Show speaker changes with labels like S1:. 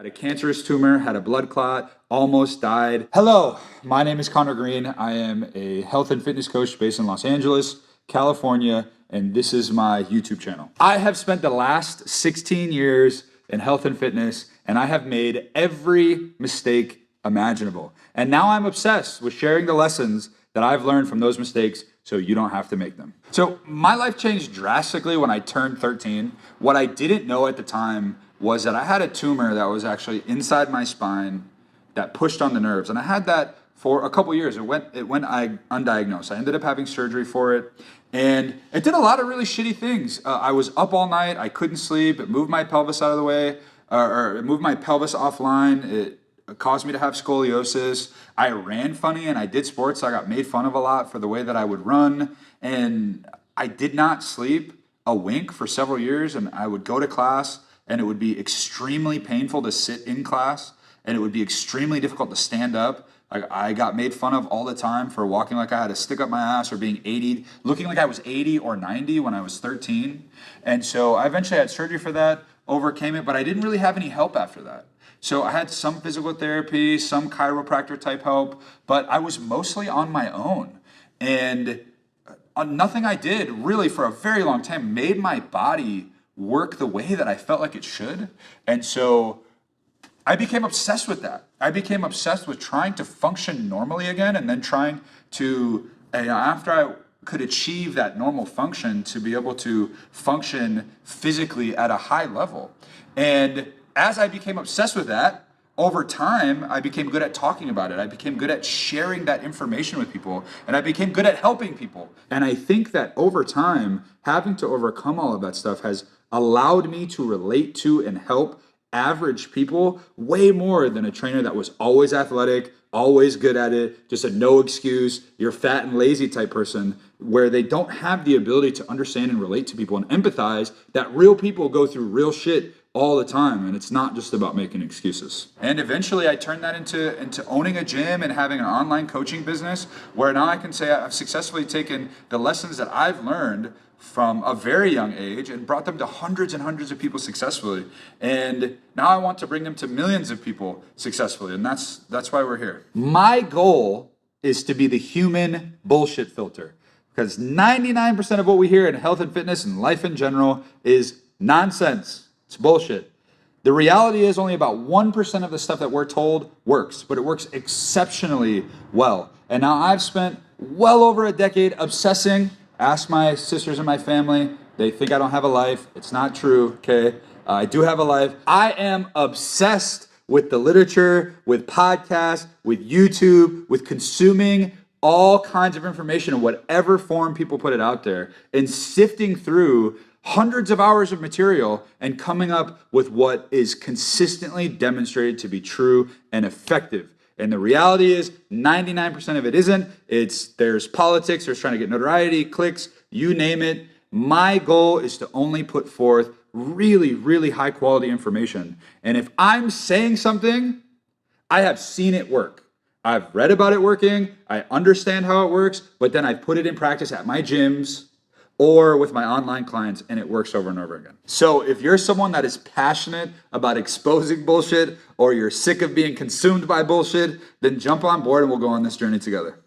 S1: Had a cancerous tumor, had a blood clot, almost died. Hello, my name is Connor Green. I am a health and fitness coach based in Los Angeles, California, and this is my YouTube channel. I have spent the last 16 years in health and fitness, and I have made every mistake imaginable. And now I'm obsessed with sharing the lessons that I've learned from those mistakes so you don't have to make them. So my life changed drastically when I turned 13. What I didn't know at the time was that I had a tumor that was actually inside my spine that pushed on the nerves. And I had that for a couple years. It went undiagnosed. I ended up having surgery for it. And it did a lot of really shitty things. I was up all night. I couldn't sleep. It moved my pelvis out of the way, or it moved my pelvis offline. It caused me to have scoliosis. I ran funny and I did sports. So I got made fun of a lot for the way that I would run. And I did not sleep a wink for several years. And I would go to class and it would be extremely painful to sit in class. And it would be extremely difficult to stand up. I got made fun of all the time for walking like I had a stick up my ass or being 80, looking like I was 80 or 90 when I was 13. And so I eventually had surgery for that, overcame it, but I didn't really have any help after that. So I had some physical therapy, some chiropractor type help, but I was mostly on my own. And nothing I did really for a very long time made my body work the way that I felt like it should. And so I became obsessed with that. I became obsessed with trying to function normally again, and then trying to, after I could achieve that normal function, to be able to function physically at a high level. And as I became obsessed with that, over time, I became good at talking about it. I became good at sharing that information with people, and I became good at helping people. And I think that over time, having to overcome all of that stuff has allowed me to relate to and help average people way more than a trainer that was always athletic, always good at it, just a no excuse, you're fat and lazy type person, where they don't have the ability to understand and relate to people and empathize that real people go through real shit all the time, and it's not just about making excuses. And eventually I turned that into owning a gym and having an online coaching business, where now I can say I've successfully taken the lessons that I've learned from a very young age and brought them to hundreds and hundreds of people successfully. And now I want to bring them to millions of people successfully, and that's why we're here. My goal is to be the human bullshit filter, because 99% of what we hear in health and fitness and life in general is nonsense. It's bullshit. The reality is only about 1% of the stuff that we're told works, but it works exceptionally well. And now I've spent well over a decade obsessing. Ask my sisters and my family. They think I don't have a life. It's not true, okay? I do have a life. I am obsessed with the literature, with podcasts, with YouTube, with consuming all kinds of information in whatever form people put it out there, and sifting through hundreds of hours of material and coming up with what is consistently demonstrated to be true and effective. And the reality is 99% of it isn't. There's politics, there's trying to get notoriety, clicks, you name it. My goal is to only put forth really, really high quality information. And if I'm saying something, I have seen it work. I've read about it working, I understand how it works, but then I put it in practice at my gyms or with my online clients, and it works over and over again. So if you're someone that is passionate about exposing bullshit, or you're sick of being consumed by bullshit, then jump on board and we'll go on this journey together.